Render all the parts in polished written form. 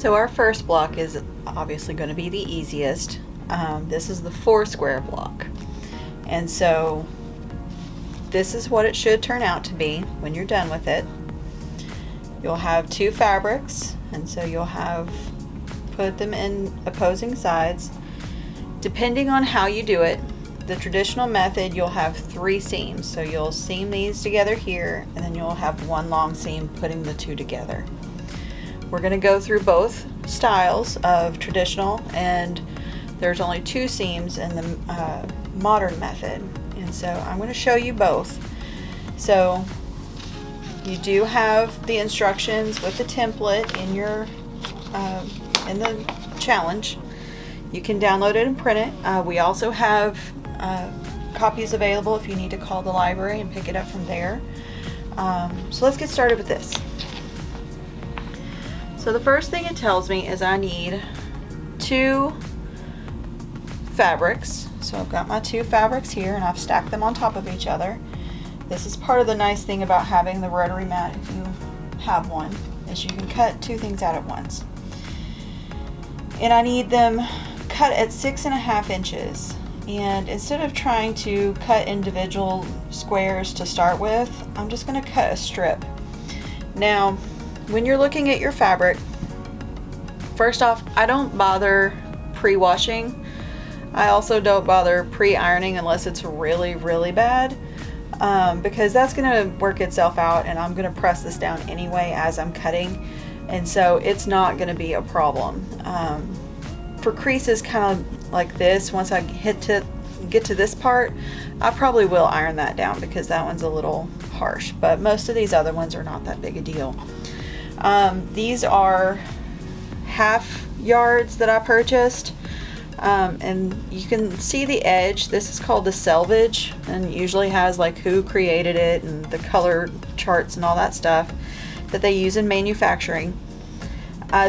So our first block is obviously going to be the easiest. This is the 4 square block. And so this is what it should turn out to be when you're done with it. You'll have 2 fabrics, and so you'll have put them in opposing sides. Depending on how you do it, the traditional method, you'll have 3 seams. So you'll seam these together here, and then you'll have 1 long seam putting the 2 together. We're going to go through both styles of traditional, and there's only 2 seams in the modern method, and so I'm going to show you both. So you do have the instructions with the template in your in the challenge. You can download it and print it. We also have copies available if you need to call the library and pick it up from there. So let's get started with this. So the first thing it tells me is I need 2 fabrics. So I've got my 2 fabrics here, and I've stacked them on top of each other. This is part of the nice thing about having the rotary mat, if you have one, is you can cut 2 things out at once. And I need them cut at 6.5 inches. And instead of trying to cut individual squares to start with, I'm just going to cut a strip. Now, when you're looking at your fabric, first off, I don't bother pre-washing. I also don't bother pre-ironing unless it's really, really bad, because that's going to work itself out, and I'm going to press this down anyway as I'm cutting, and so it's not going to be a problem. For creases kind of like this, once I get to this part, I probably will iron that down because that one's a little harsh, but most of these other ones are not that big a deal. These are half yards that I purchased, and you can see the edge. This is called the selvage, and usually has like who created it and the color charts and all that stuff that they use in manufacturing.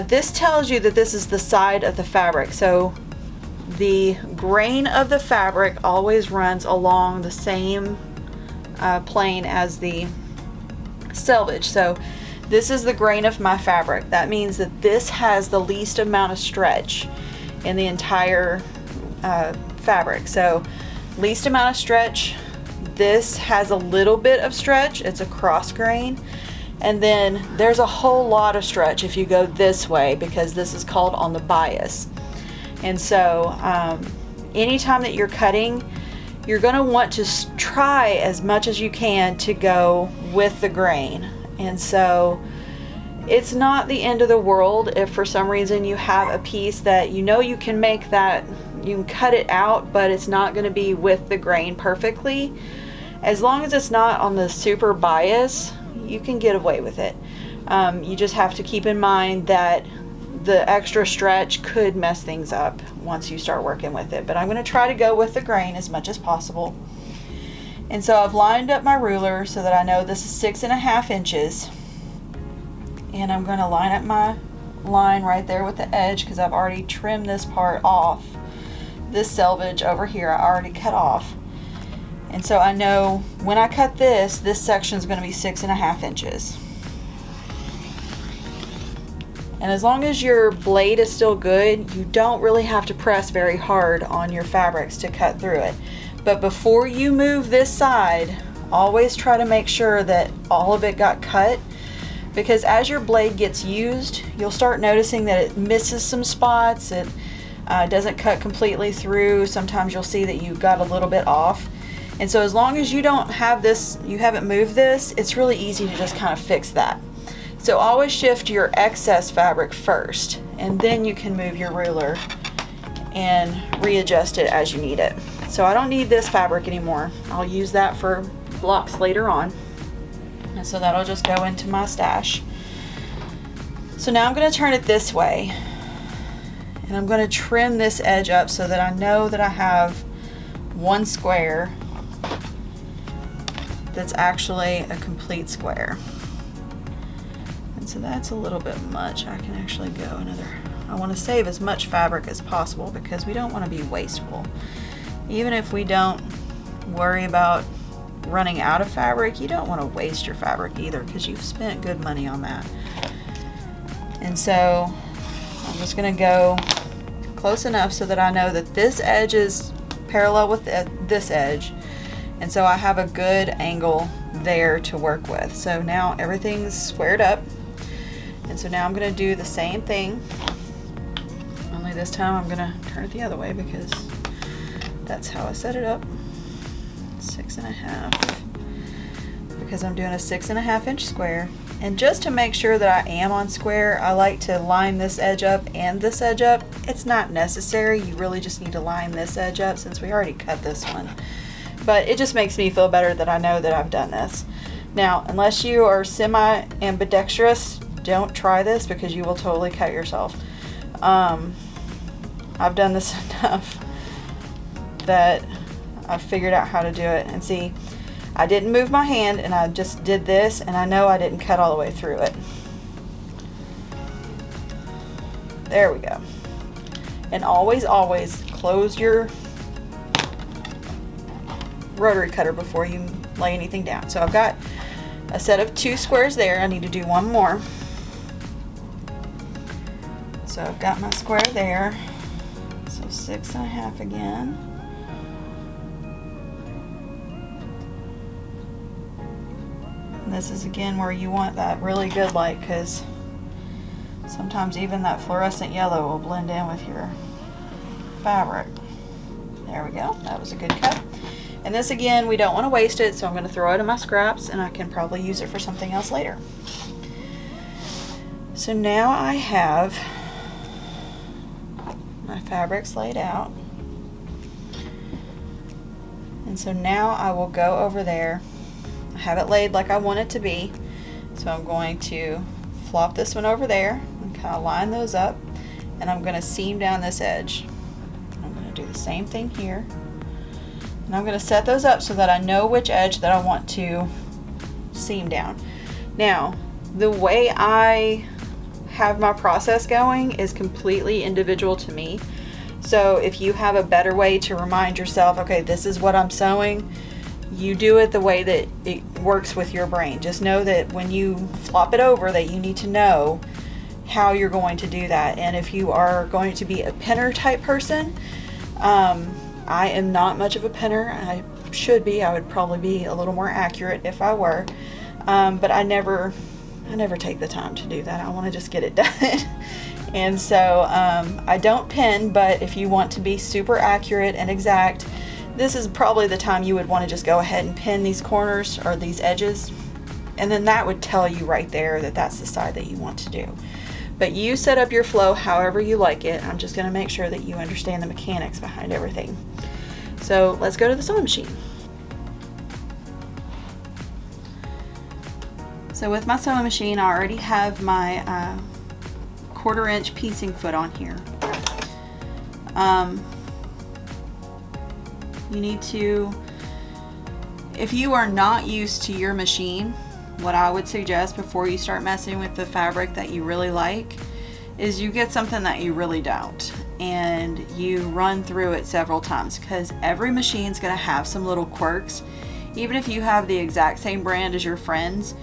This tells you that this is the side of the fabric, so the grain of the fabric always runs along the same plane as the selvage. So this is the grain of my fabric. That means that this has the least amount of stretch in the entire fabric. So least amount of stretch. This has a little bit of stretch. It's a cross grain. And then there's a whole lot of stretch if you go this way, because this is called on the bias. And so anytime that you're cutting, you're going to want to try as much as you can to go with the grain. And so it's not the end of the world if for some reason you have a piece that you know you can make that, you can cut it out, but it's not going to be with the grain perfectly. As long as it's not on the super bias, you can get away with it. You just have to keep in mind that the extra stretch could mess things up once you start working with it. But I'm going to try to go with the grain as much as possible. And so I've lined up my ruler so that I know this is 6.5 inches. And I'm going to line up my line right there with the edge because I've already trimmed this part off. This selvage over here I already cut off. And so I know when I cut this section is going to be 6.5 inches. And as long as your blade is still good, you don't really have to press very hard on your fabrics to cut through it. But before you move this side, always try to make sure that all of it got cut, because as your blade gets used, you'll start noticing that it misses some spots. It doesn't cut completely through. Sometimes you'll see that you got a little bit off. And so as long as you don't have this, you haven't moved this, it's really easy to just kind of fix that. So always shift your excess fabric first, and then you can move your ruler and readjust it as you need it. So I don't need this fabric anymore. I'll use that for blocks later on. And so that'll just go into my stash. So now I'm going to turn it this way, and I'm going to trim this edge up so that I know that I have one square that's actually a complete square. And so that's a little bit much. I can actually go another. I want to save as much fabric as possible because we don't want to be wasteful. Even if we don't worry about running out of fabric, you don't want to waste your fabric either because you've spent good money on that. And so I'm just going to go close enough so that I know that this edge is parallel with this edge, and so I have a good angle there to work with. So now everything's squared up, and so now I'm going to do the same thing, only this time I'm going to turn it the other way because that's how I set it up. 6.5, because I'm doing a 6.5 inch square. And just to make sure that I am on square, I like to line this edge up and this edge up. It's not necessary, you really just need to line this edge up since we already cut this one. But it just makes me feel better that I know that I've done this. Now, unless you are semi-ambidextrous, don't try this because you will totally cut yourself. I've done this enough that I've figured out how to do it. And see, I didn't move my hand and I just did this, and I know I didn't cut all the way through it. There we go. And always, always close your rotary cutter before you lay anything down. So I've got a set of 2 squares there. I need to do one more. So I've got my square there. So 6.5 again. This is again where you want that really good light, because sometimes even that fluorescent yellow will blend in with your fabric. There we go, that was a good cut. And this again, we don't want to waste it, so I'm going to throw it in my scraps and I can probably use it for something else later. So now I have my fabrics laid out, and so now I will go over there. Have it laid like I want it to be, so I'm going to flop this one over there and kind of line those up, and I'm going to seam down this edge. I'm going to do the same thing here, and I'm going to set those up so that I know which edge that I want to seam down. Now, the way I have my process going is completely individual to me, so if you have a better way to remind yourself, okay, this is what I'm sewing, you do it the way that it works with your brain. Just know that when you flop it over, that you need to know how you're going to do that. And if you are going to be a pinner type person, I am not much of a pinner. I should be. I would probably be a little more accurate if I were, but I never take the time to do that. I want to just get it done. And so I don't pin, but if you want to be super accurate and exact, this is probably the time you would want to just go ahead and pin these corners or these edges, and then that would tell you right there that that's the side that you want to do. But you set up your flow however you like it. I'm just going to make sure that you understand the mechanics behind everything. So let's go to the sewing machine. So with my sewing machine, I already have my 1/4 inch piecing foot on here. You need to, if you are not used to your machine, what I would suggest before you start messing with the fabric that you really like is you get something that you really don't, and you run through it several times, because every machine's going to have some little quirks. Even if you have the exact same brand as your friends,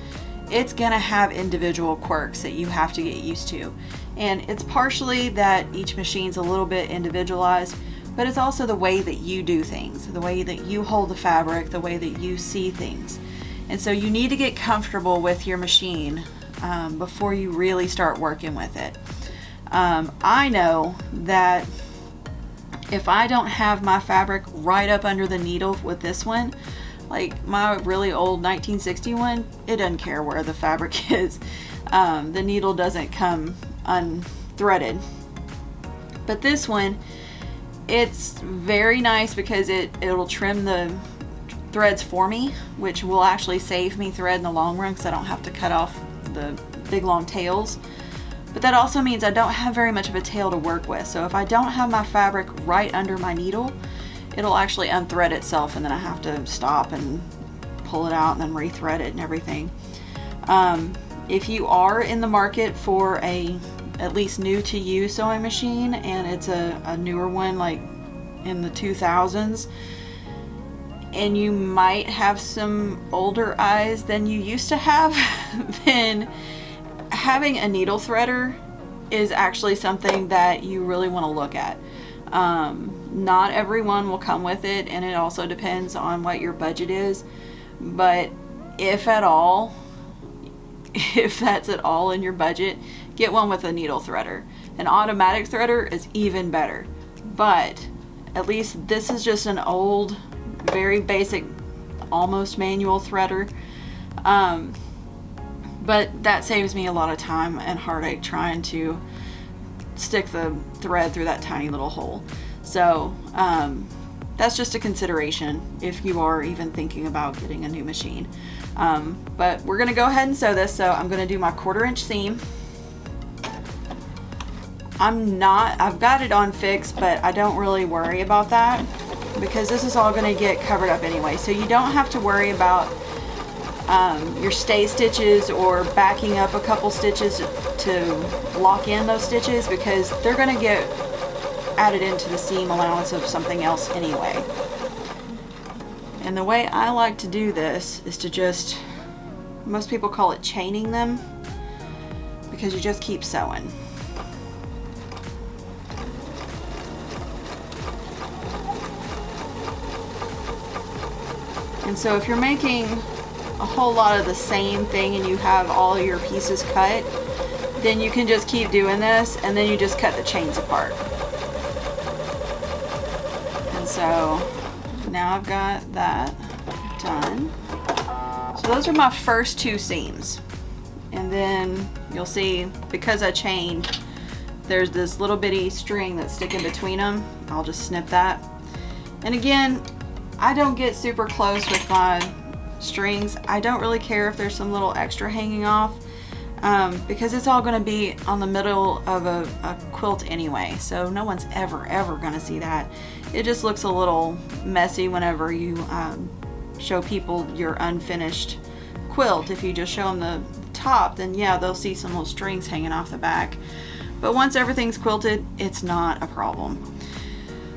it's going to have individual quirks that you have to get used to. And it's partially that each machine's a little bit individualized, but it's also the way that you do things, the way that you hold the fabric, the way that you see things. And so you need to get comfortable with your machine before you really start working with it. I know that if I don't have my fabric right up under the needle with this one, like my really old 1961, it doesn't care where the fabric is. The needle doesn't come unthreaded. But this one, it's very nice because it'll trim the threads for me, which will actually save me thread in the long run because I don't have to cut off the big long tails. But that also means I don't have very much of a tail to work with. So if I don't have my fabric right under my needle, it'll actually unthread itself, and then I have to stop and pull it out and then rethread it and everything. If you are in the market for a at least new to you sewing machine, and it's a newer one like in the 2000s, and you might have some older eyes than you used to have, then having a needle threader is actually something that you really want to look at. Not everyone will come with it, and it also depends on what your budget is, but if at all, if that's at all in your budget, get one with a needle threader. An automatic threader is even better, but at least this is just an old, very basic, almost manual threader. But that saves me a lot of time and heartache trying to stick the thread through that tiny little hole. So that's just a consideration if you are even thinking about getting a new machine. But we're gonna go ahead and sew this. So I'm gonna do my 1/4 inch seam. I've got it on fixed, but I don't really worry about that because this is all gonna get covered up anyway. So you don't have to worry about your stay stitches or backing up a couple stitches to lock in those stitches, because they're going to get added into the seam allowance of something else anyway. And the way I like to do this is to just, most people call it chaining them, because you just keep sewing. And so if you're making a whole lot of the same thing and you have all your pieces cut, then you can just keep doing this, and then you just cut the chains apart. And so now I've got that done. So those are my first 2 seams, and then you'll see, because I chained, there's this little bitty string that's sticking between them. I'll just snip that. And again, I don't get super close with my strings. I don't really care if there's some little extra hanging off, because it's all going to be on the middle of a quilt anyway, so no one's ever going to see that. It just looks a little messy whenever you show people your unfinished quilt. If you just show them the top, then yeah, they'll see some little strings hanging off the back, but once everything's quilted, it's not a problem.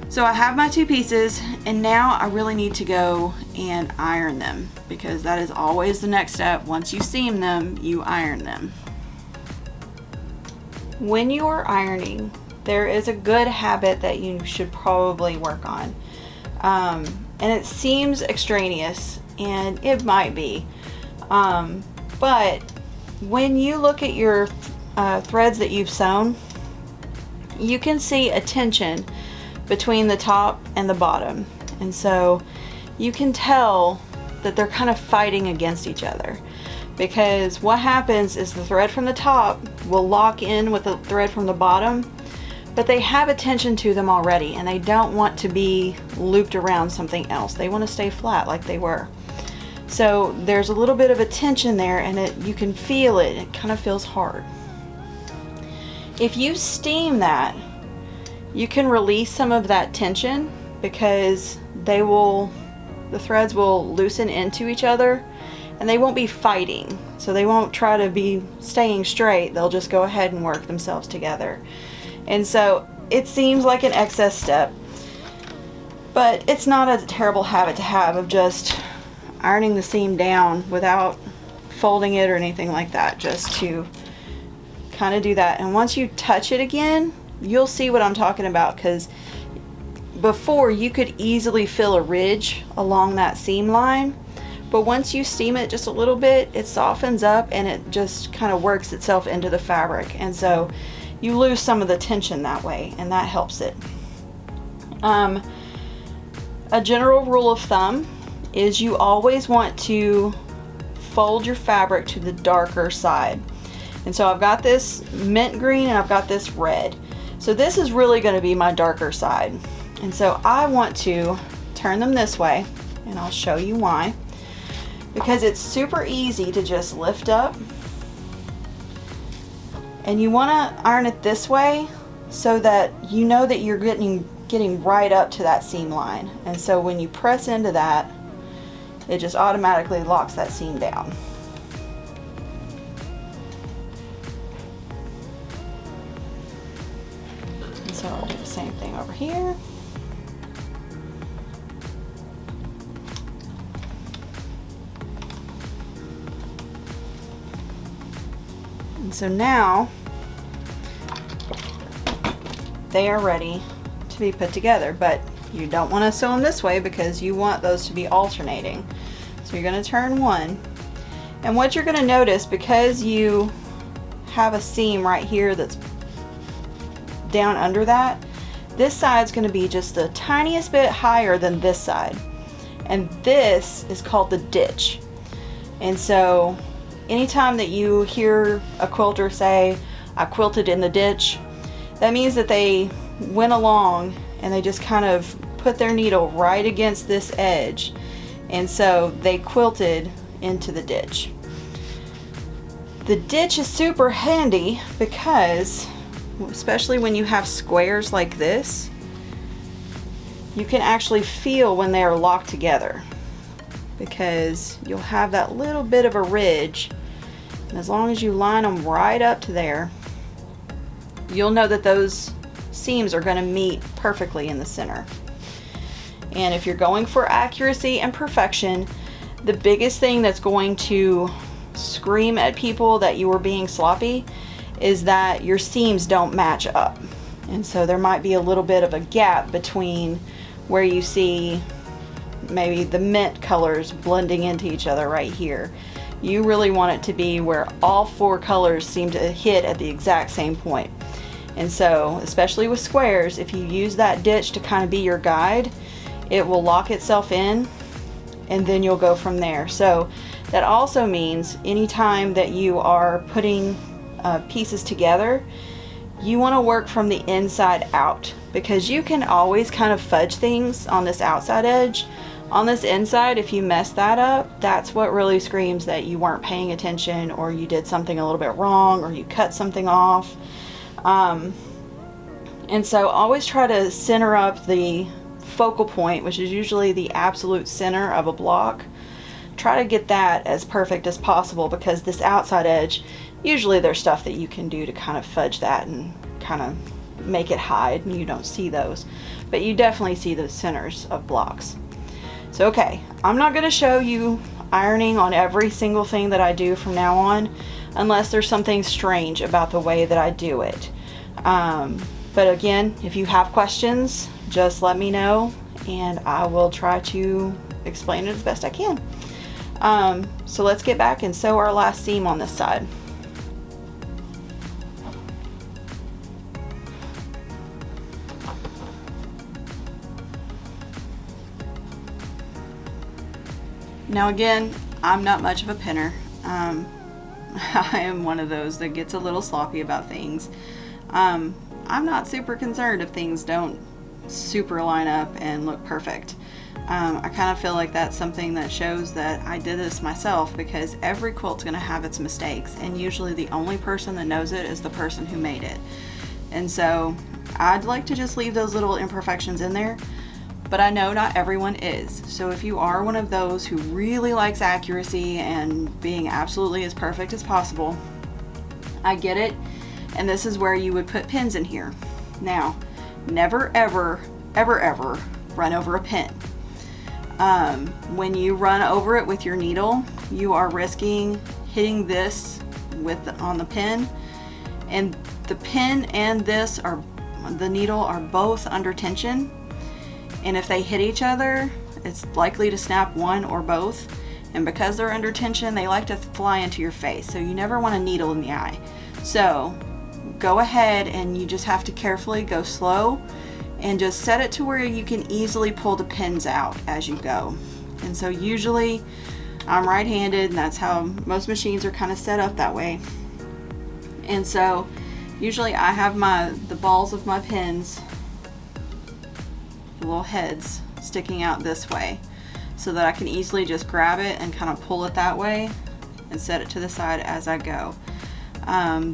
So I have my 2 pieces, and now I really need to go and iron them, because that is always the next step. Once you seam them, you iron them. When you are ironing, there is a good habit that you should probably work on. And it seems extraneous, and it might be. But when you look at your threads that you've sewn, you can see a tension between the top and the bottom, and so you can tell that they're kind of fighting against each other, because what happens is the thread from the top will lock in with the thread from the bottom, but they have a tension to them already, and they don't want to be looped around something else. They want to stay flat like they were. So there's a little bit of a tension there, and you can feel it. It kind of feels hard. If you steam that, you can release some of that tension, because the threads will loosen into each other, and they won't be fighting. So they won't try to be staying straight. They'll just go ahead and work themselves together. And so it seems like an excess step, but it's not a terrible habit to have, of just ironing the seam down without folding it or anything like that, just to kind of do that. And once you touch it again, you'll see what I'm talking about, because before you could easily feel a ridge along that seam line, but once you steam it just a little bit, it softens up and it just kind of works itself into the fabric, and so you lose some of the tension that way, and that helps it. A general rule of thumb is you always want to fold your fabric to the darker side. And so I've got this mint green and I've got this red. So this is really going to be my darker side. And so I want to turn them this way, and I'll show you why. Because it's super easy to just lift up, and you want to iron it this way so that you know that you're getting right up to that seam line. And so when you press into that, it just automatically locks that seam down. So I'll do the same thing over here. And so now they are ready to be put together. But you don't want to sew them this way because you want those to be alternating. So you're going to turn one, and what you're going to notice, because you have a seam right here that's down under that, this side's going to be just the tiniest bit higher than this side, and this is called the ditch. And so anytime that you hear a quilter say, "I quilted in the ditch," that means that they went along and they just kind of put their needle right against this edge, and so they quilted into the ditch. The ditch is super handy because, especially when you have squares like this, you can actually feel when they are locked together, because you'll have that little bit of a ridge, and as long as you line them right up to there, you'll know that those seams are going to meet perfectly in the center. And if you're going for accuracy and perfection, the biggest thing that's going to scream at people that you are being sloppy is that your seams don't match up. And so there might be a little bit of a gap between where you see maybe the mint colors blending into each other right here. You really want it to be where all four colors seem to hit at the exact same point. And so, especially with squares, if you use that ditch to kind of be your guide, it will lock itself in, and then you'll go from there. So that also means anytime that you are putting pieces together, you want to work from the inside out, because you can always kind of fudge things on this outside edge. On this inside, if you mess that up, that's what really screams that you weren't paying attention, or you did something a little bit wrong, or you cut something off. And so always try to center up the focal point, which is usually the absolute center of a block. Try to get that as perfect as possible, because this outside edge, usually there's stuff that you can do to kind of fudge that and kind of make it hide, and you don't see those, but you definitely see the centers of blocks. So okay, I'm not going to show you ironing on every single thing that I do from now on, unless there's something strange about the way that I do it. But again, if you have questions, just let me know, and I will try to explain it as best I can. So let's get back and sew our last seam on this side. Now again, I'm not much of a pinner. I am one of those that gets a little sloppy about things. I'm not super concerned if things don't super line up and look perfect. I kind of feel like that's something that shows that I did this myself, because every quilt's going to have its mistakes, and usually the only person that knows it is the person who made it. And so I'd like to just leave those little imperfections in there, but I know not everyone is. So if you are one of those who really likes accuracy and being absolutely as perfect as possible, I get it, and this is where you would put pins in here. Now, never ever, ever, ever run over a pin. When you run over it with your needle, you are risking hitting this on the pin, and the pin and the needle are both under tension, and if they hit each other, it's likely to snap one or both, and because they're under tension, they like to fly into your face, so you never want a needle in the eye. So go ahead, and you just have to carefully go slow and just set it to where you can easily pull the pins out as you go. And so usually I'm right-handed, and that's how most machines are kind of set up that way. And so usually I have the balls of my pins, the little heads, sticking out this way, so that I can easily just grab it and kind of pull it that way and set it to the side as I go.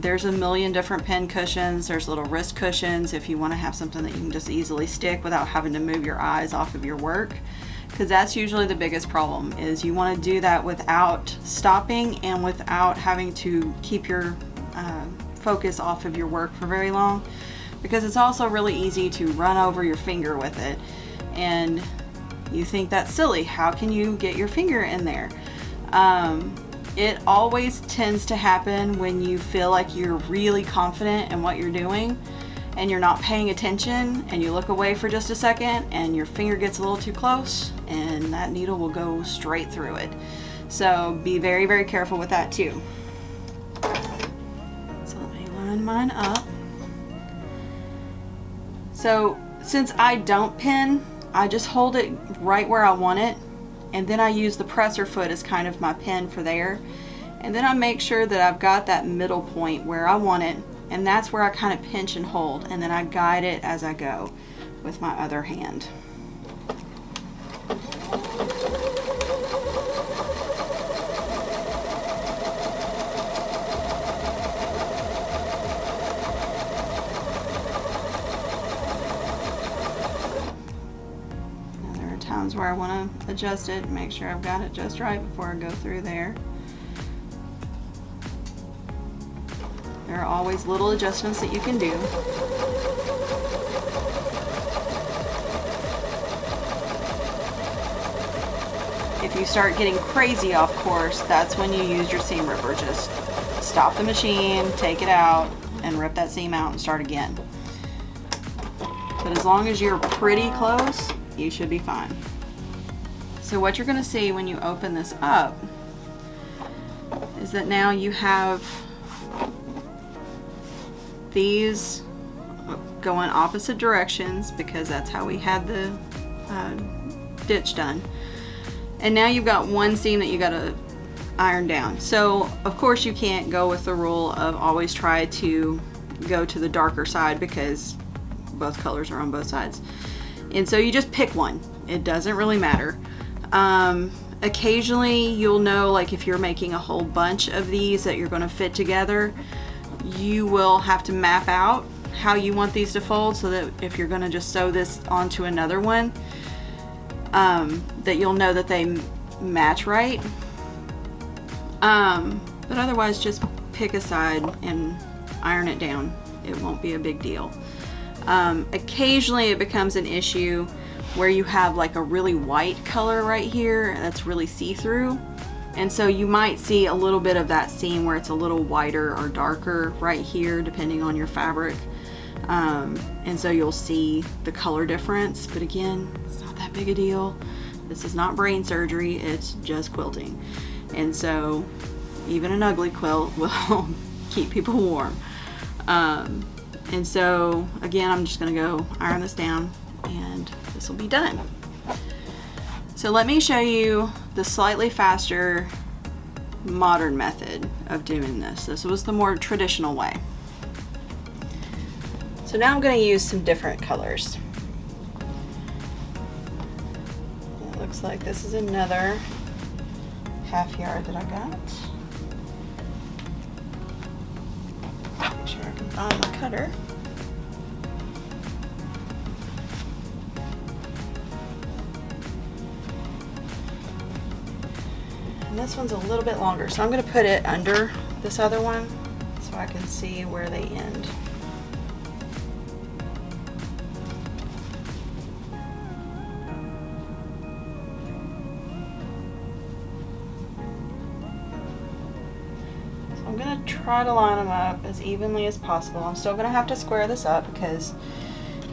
There's a million different pin cushions. There's little wrist cushions if you want to have something that you can just easily stick without having to move your eyes off of your work, because that's usually the biggest problem, is you want to do that without stopping and without having to keep your focus off of your work for very long, because it's also really easy to run over your finger with it, and you think that's silly. How can you get your finger in there? It always tends to happen when you feel like you're really confident in what you're doing, and you're not paying attention and you look away for just a second and your finger gets a little too close and that needle will go straight through it. So be very, very careful with that too. So let me line mine up. So since I don't pin, I just hold it right where I want it, and then I use the presser foot as kind of my pin for there. And then I make sure that I've got that middle point where I want it, and that's where I kind of pinch and hold, and then I guide it as I go with my other hand. Now there are times where I want to adjust it, make sure I've got it just right before I go through there. There are always little adjustments that you can do. If you start getting crazy off course, that's when you use your seam ripper. Just stop the machine, take it out, and rip that seam out and start again. But as long as you're pretty close, you should be fine. So what you're going to see when you open this up is that now you have these going opposite directions because that's how we had the ditch done. And now you've got one seam that you got to iron down. So of course you can't go with the rule of always try to go to the darker side because both colors are on both sides. And so you just pick one. It doesn't really matter. Occasionally you'll know, like if you're making a whole bunch of these that you're going to fit together, you will have to map out how you want these to fold so that if you're going to just sew this onto another one, that you'll know that they match right. But otherwise just pick a side and iron it down. It won't be a big deal. Occasionally it becomes an issue where you have like a really white color right here that's really see-through. And so you might see a little bit of that seam where it's a little whiter or darker right here, depending on your fabric. And so you'll see the color difference, but again, it's not that big a deal. This is not brain surgery, it's just quilting. And so even an ugly quilt will keep people warm. And so again, I'm just gonna go iron this down and this will be done. So let me show you the slightly faster modern method of doing this. This was the more traditional way. So now I'm going to use some different colors. It looks like this is another half yard that I got. Make sure I can find my cutter. And this one's a little bit longer, so I'm going to put it under this other one so I can see where they end. So I'm going to try to line them up as evenly as possible. I'm still going to have to square this up because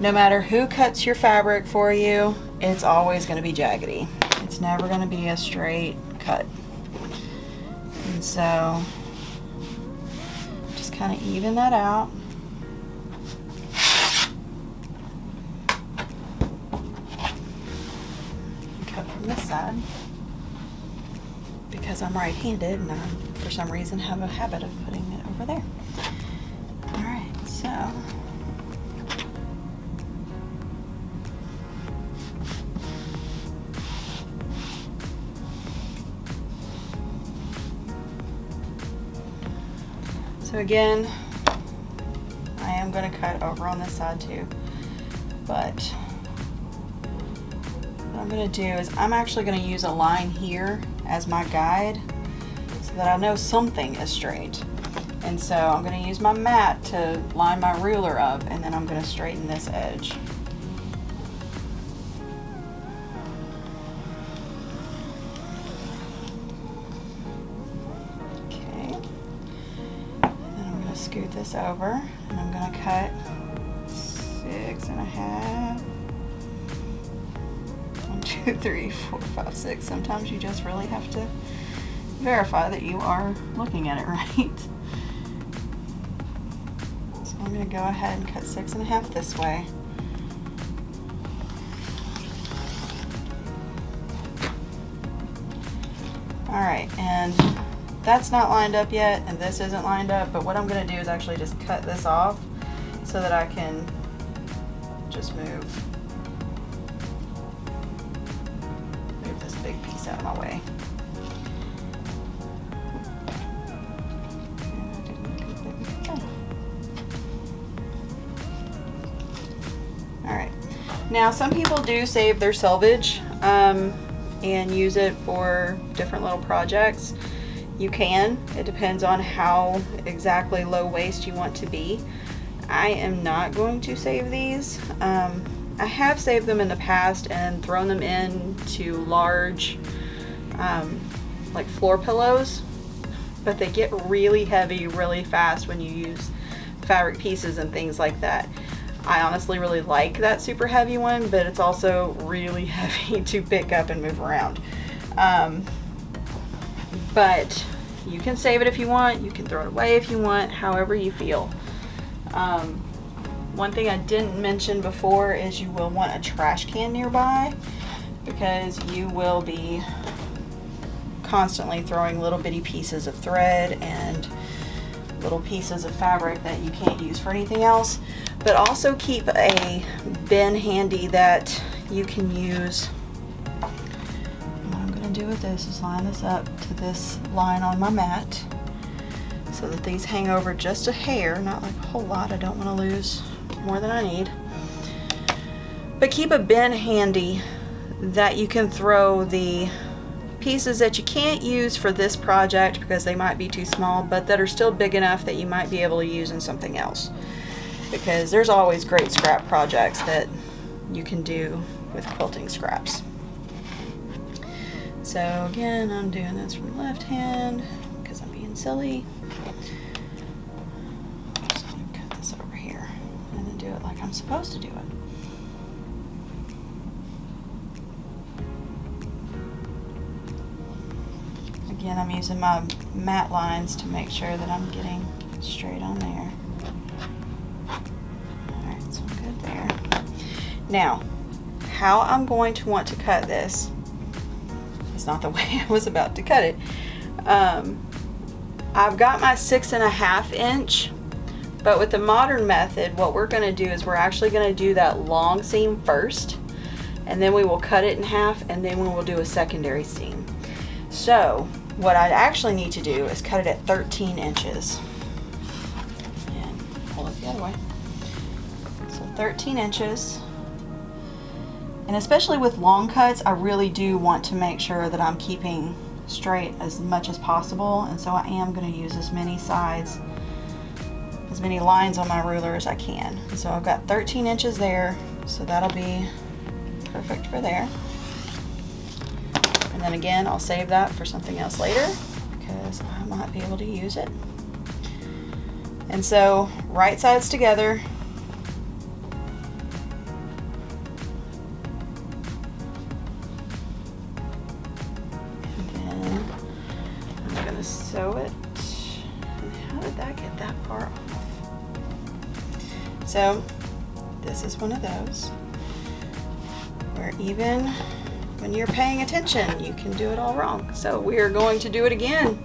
no matter who cuts your fabric for you, it's always going to be jaggedy. It's never going to be a straight cut. And so just kind of even that out. Cut from this side because I'm right-handed and I, for some reason, have a habit of putting it over there. All right, so again, I am going to cut over on this side too, but what I'm going to do is I'm actually going to use a line here as my guide so that I know something is straight. And so I'm going to use my mat to line my ruler up, and then I'm going to straighten this edge. Scoot this over, and I'm going to cut 6.5. 1, 2, 3, 4, 5, 6. Sometimes you just really have to verify that you are looking at it right. So I'm going to go ahead and cut 6.5 this way. Alright, and that's not lined up yet, and this isn't lined up, but what I'm going to do is actually just cut this off so that I can just move this big piece out of my way. Alright, now some people do save their selvage and use it for different little projects. You can. It depends on how exactly low waste you want to be. I am not going to save these. I have saved them in the past and thrown them into large like floor pillows, but they get really heavy really fast when you use fabric pieces and things like that. I honestly really like that super heavy one, but it's also really heavy to pick up and move around. But you can save it if you want, you can throw it away if you want, however you feel. One thing I didn't mention before is you will want a trash can nearby, because you will be constantly throwing little bitty pieces of thread and little pieces of fabric that you can't use for anything else. But also keep a bin handy that you can use. What I'm going to do with this is line this up to this line on my mat so that these hang over just a hair, not like a whole lot. I don't want to lose more than I need. But keep a bin handy that you can throw the pieces that you can't use for this project because they might be too small, but that are still big enough that you might be able to use in something else. Because there's always great scrap projects that you can do with quilting scraps. So again, I'm doing this from the left hand because I'm being silly. I'm just going to cut this over here and then do it like I'm supposed to do it. Again, I'm using my mat lines to make sure that I'm getting straight on there. Alright, so I'm good there. Now, how I'm going to want to cut this is not the way I was about to cut it. I've got my 6.5 inch, but with the modern method, what we're going to do is we're actually going to do that long seam first, and then we will cut it in half, and then we will do a secondary seam. So what I actually need to do is cut it at 13 inches. And pull it the other way. So 13 inches. And especially with long cuts, I really do want to make sure that I'm keeping straight as much as possible. And so I am going to use as many sides, as many lines on my ruler as I can. And so I've got 13 inches there. So that'll be perfect for there. And then again, I'll save that for something else later because I might be able to use it. And so right sides together. And then I'm going to sew it. And how did that get that far off? So this is one of those where even when you're paying attention, you can do it all wrong. So we are going to do it again.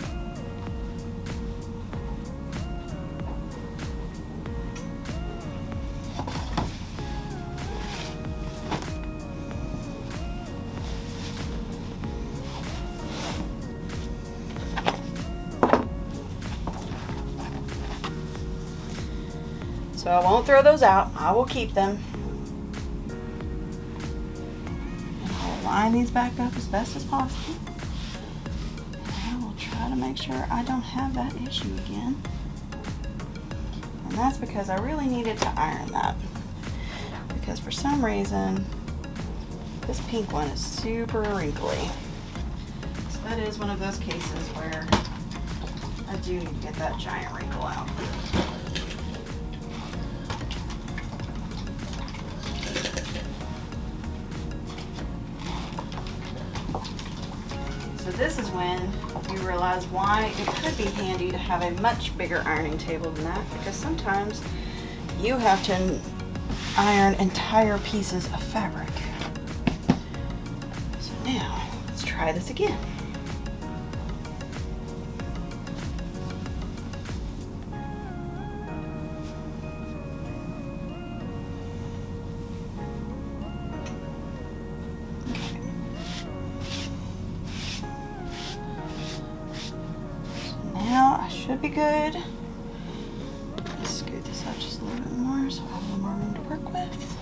So I won't throw those out. I will keep them. Line these back up as best as possible. And I will try to make sure I don't have that issue again. And that's because I really needed to iron that. Because for some reason, this pink one is super wrinkly. So that is one of those cases where I do need to get that giant wrinkle out. So this is when you realize why it could be handy to have a much bigger ironing table than that, because sometimes you have to iron entire pieces of fabric. So now, let's try this again. Should be good. Let's scoot this up just a little bit more so I have a little more room to work with.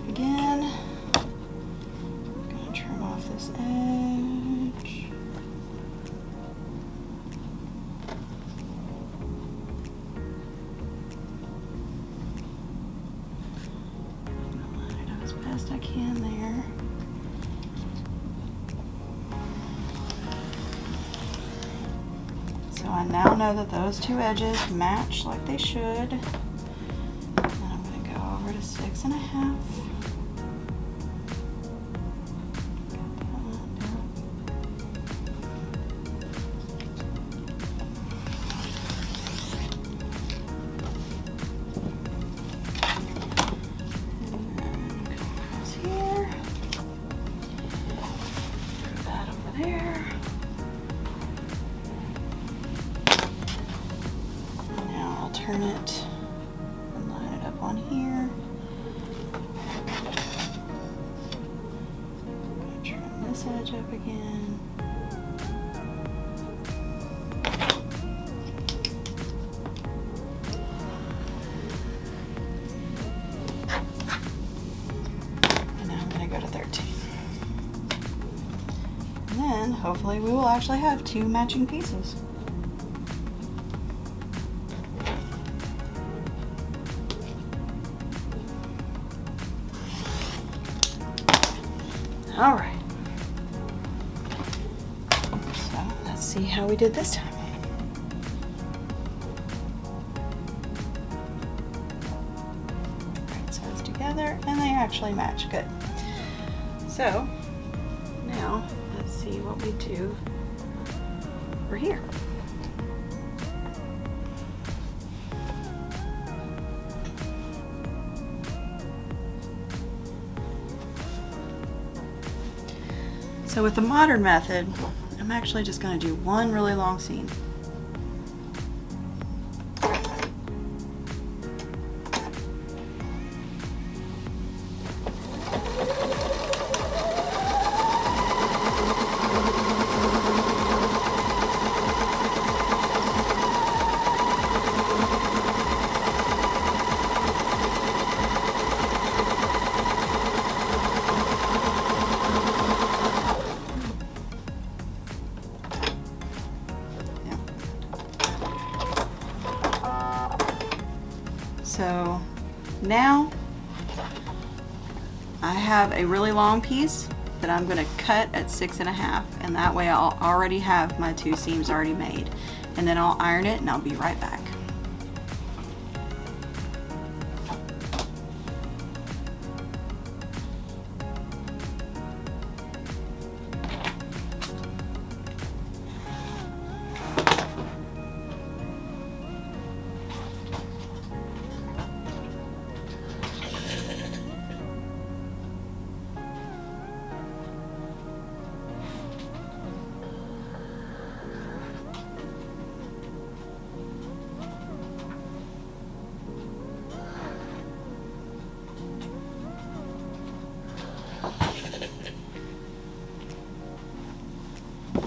Again, I'm going to trim off this edge. Line it up as best I can there. So I now know that those two edges match like they should. And I'm going to go over to 6.5. Turn it and line it up on here. I'm going to trim this edge up again. And now I'm going to go to 13. And then hopefully we will actually have two matching pieces. All right, so let's see how we did this time. Right sides together, and they actually match good. So now let's see what we do over here. So with the modern method, I'm actually just going to do one really long seam. So now I have a really long piece that I'm going to cut at 6.5, and that way I'll already have my two seams already made, and then I'll iron it and I'll be right back.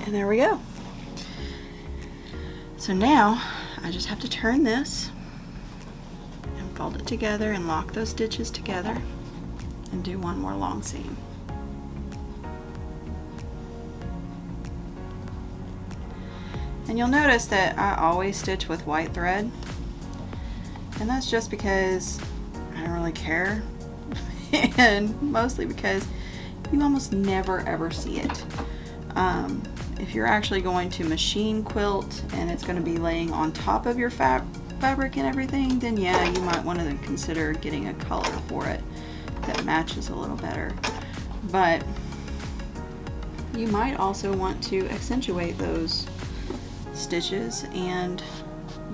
And there we go. So now I just have to turn this and fold it together and lock those stitches together and do one more long seam. And you'll notice that I always stitch with white thread, and that's just because I don't really care and mostly because you almost never ever see it. If you're actually going to machine quilt and it's going to be laying on top of your fabric and everything, then yeah, you might want to consider getting a color for it that matches a little better. But you might also want to accentuate those stitches and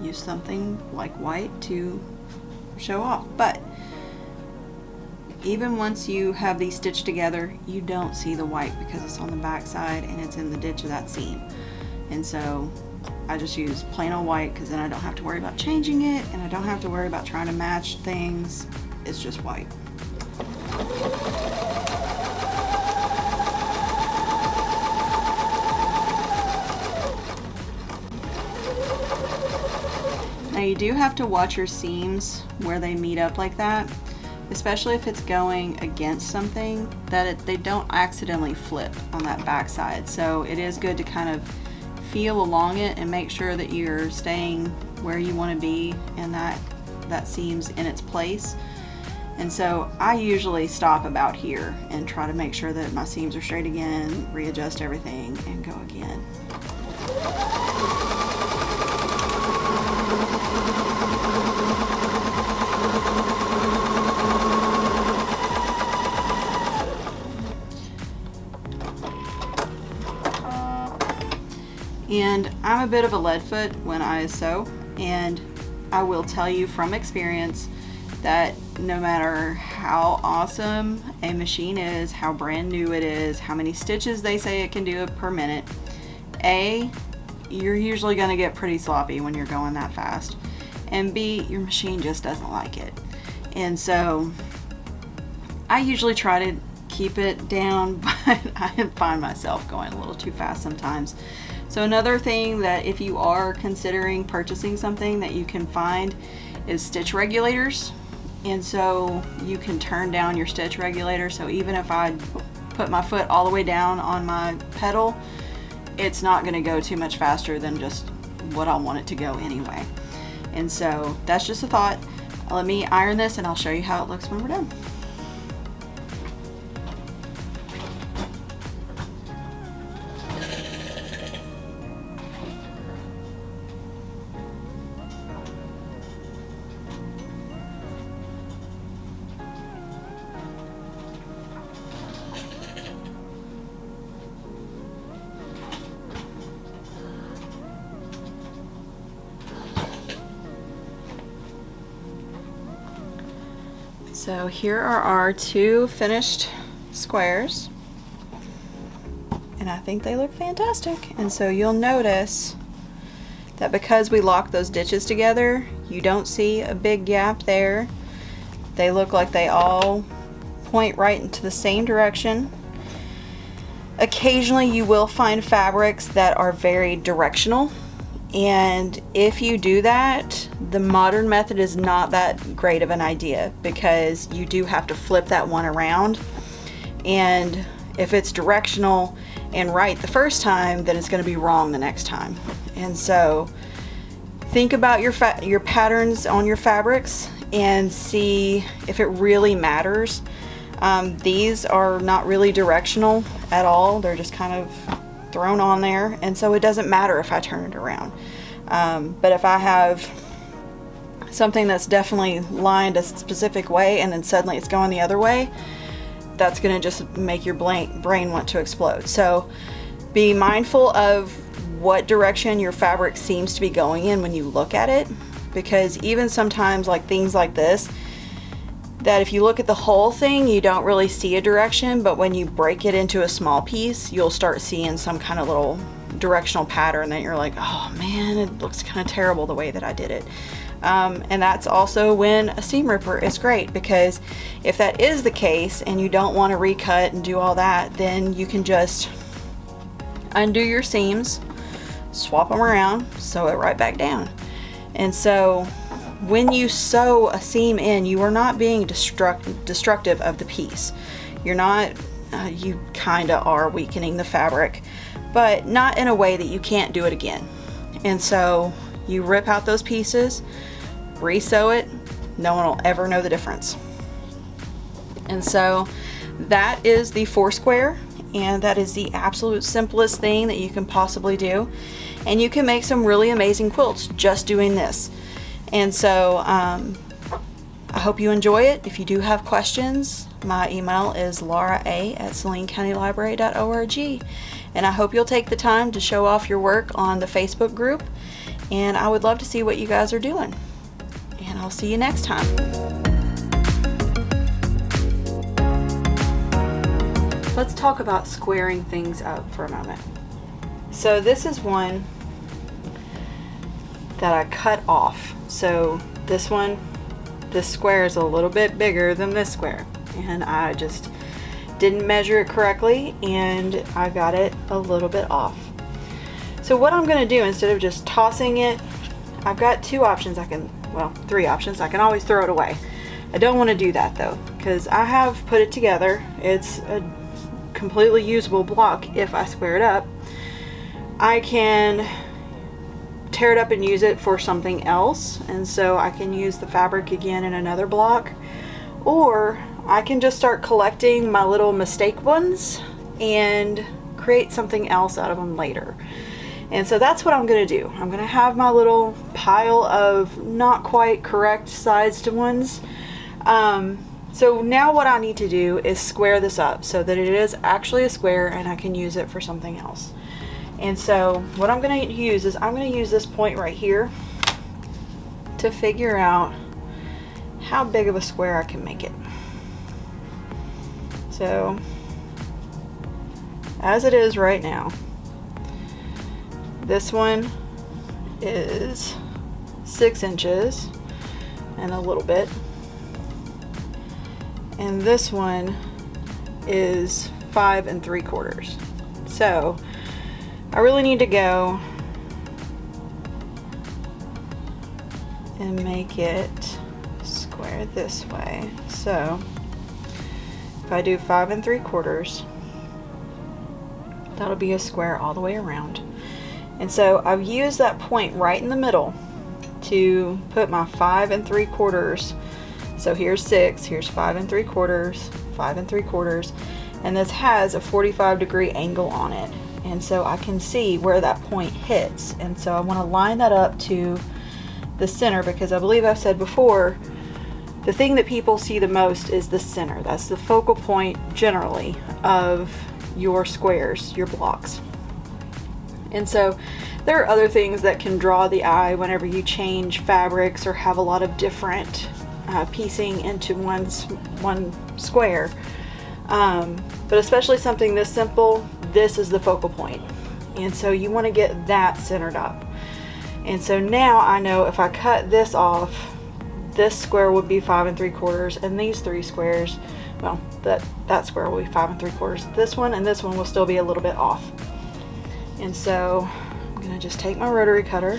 use something like white to show off. But even once you have these stitched together, you don't see the white because it's on the back side and it's in the ditch of that seam. And so I just use plain old white, because then I don't have to worry about changing it and I don't have to worry about trying to match things. It's just white. Now you do have to watch your seams where they meet up like that, especially if it's going against something, that they don't accidentally flip on that back side. So it is good to kind of feel along it and make sure that you're staying where you want to be and that seam's in its place. And so I usually stop about here and try to make sure that my seams are straight again, readjust everything, and go again. And I'm a bit of a lead foot when I sew, and I will tell you from experience that no matter how awesome a machine is, how brand new it is, how many stitches they say it can do per minute, you're usually going to get pretty sloppy when you're going that fast, and B, your machine just doesn't like it. And so I usually try to keep it down, but I find myself going a little too fast sometimes. So another thing that if you are considering purchasing something that you can find is stitch regulators. And so you can turn down your stitch regulator, so even if I put my foot all the way down on my pedal, it's not going to go too much faster than just what I want it to go anyway. And so that's just a thought. Let me iron this and I'll show you how it looks when we're done. So here are our two finished squares, and I think they look fantastic. And so you'll notice that because we locked those ditches together, you don't see a big gap there. They look like they all point right into the same direction. Occasionally you will find fabrics that are very directional, and if you do that, the modern method is not that great of an idea, because you do have to flip that one around, and if it's directional and right the first time, then it's going to be wrong the next time. And so think about your patterns on your fabrics and see if it really matters. These are not really directional at all, they're just kind of thrown on there, and so it doesn't matter if I turn it around. But if I have something that's definitely lined a specific way and then suddenly it's going the other way, that's going to just make your brain want to explode. So be mindful of what direction your fabric seems to be going in when you look at it, because even sometimes like things like this, that if you look at the whole thing you don't really see a direction, but when you break it into a small piece you'll start seeing some kind of little directional pattern that you're like, oh man, it looks kind of terrible the way that I did it. And that's also when a seam ripper is great, because if that is the case and you don't want to recut and do all that, then you can just undo your seams, swap them around, sew it right back down. And so when you sew a seam in, you are not being destructive of the piece. You're not, you kind of are weakening the fabric, but not in a way that you can't do it again. And so you rip out those pieces, re-sew it, no one will ever know the difference. And so that is the 4-square, and that is the absolute simplest thing that you can possibly do. And you can make some really amazing quilts just doing this. And so I hope you enjoy it. If you do have questions, My email is laura@salinecountylibrary.org, and I hope you'll take the time to show off your work on the Facebook group, and I would love to see what you guys are doing. And I'll see you next time. Let's talk about squaring things up for a moment. So this is one that I cut off. So this one, this square is a little bit bigger than this square, and I just didn't measure it correctly and I got it a little bit off. So what I'm going to do, instead of just tossing it, I've got two options. Three options. I can always throw it away. I don't want to do that though, because I have put it together. It's a completely usable block. If I square it up, I can tear it up and use it for something else, and so I can use the fabric again in another block, or I can just start collecting my little mistake ones and create something else out of them later. And so that's what I'm going to do. I'm going to have my little pile of not quite correct sized ones. So now what I need to do is square this up so that it is actually a square and I can use it for something else. And so what I'm going to use is I'm going to use this point right here to figure out how big of a square I can make it. So as it is right now, this one is 6 inches and a little bit, and this one is 5 3/4. So I really need to go and make it square this way. So if I do 5 3/4, that'll be a square all the way around. And so I've used that point right in the middle to put my 5 3/4. So here's 6, here's 5 3/4, 5 3/4, and this has a 45-degree angle on it. And so I can see where that point hits. And so I want to line that up to the center, because I believe I've said before, the thing that people see the most is the center. That's the focal point generally of your squares, your blocks. And so there are other things that can draw the eye whenever you change fabrics or have a lot of different piecing into one square. But especially something this simple, this is the focal point. And so you want to get that centered up. And so now I know if I cut this off, this square would be 5 3/4, and these three squares, well, that square will be 5 3/4. This one and this one will still be a little bit off. And so I'm going to just take my rotary cutter,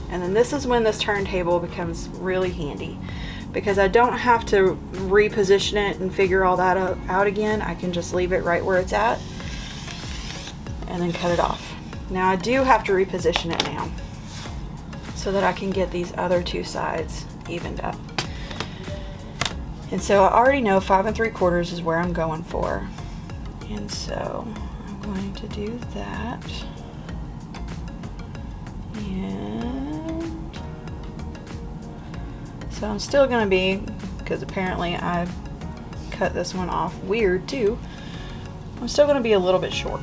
and then this is when this turntable becomes really handy, because I don't have to reposition it and figure all that out again. I can just leave it right where it's at and then cut it off. Now I do have to reposition it now so that I can get these other two sides evened up. And so I already know 5 3/4 is where I'm going for. And so I'm going to do that. And so I'm still going to be, because apparently I've cut this one off weird too, I'm still going to be a little bit short.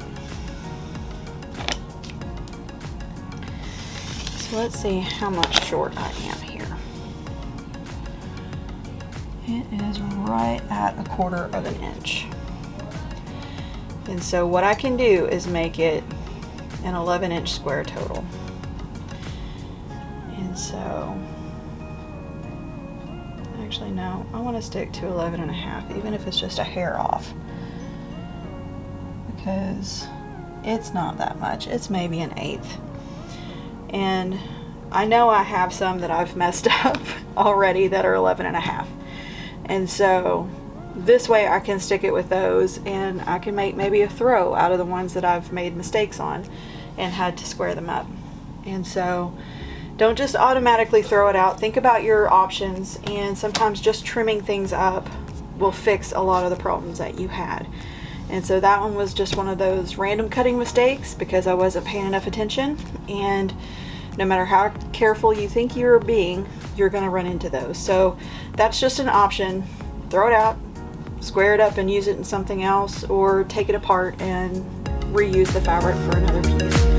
So let's see how much short I am here. It is right at 1/4 inch. And so what I can do is make it an 11-inch square total. And so, actually no, I want to stick to 11 1/2, even if it's just a hair off, because it's not that much. It's maybe 1/8. And I know I have some that I've messed up already that are 11 1/2. And so this way I can stick it with those, and I can make maybe a throw out of the ones that I've made mistakes on and had to square them up. And so don't just automatically throw it out. Think about your options, and sometimes just trimming things up will fix a lot of the problems that you had. And so that one was just one of those random cutting mistakes because I wasn't paying enough attention. And no matter how careful you think you're being, you're going to run into those. So that's just an option. Throw it out, square it up and use it in something else, or take it apart and reuse the fabric for another piece.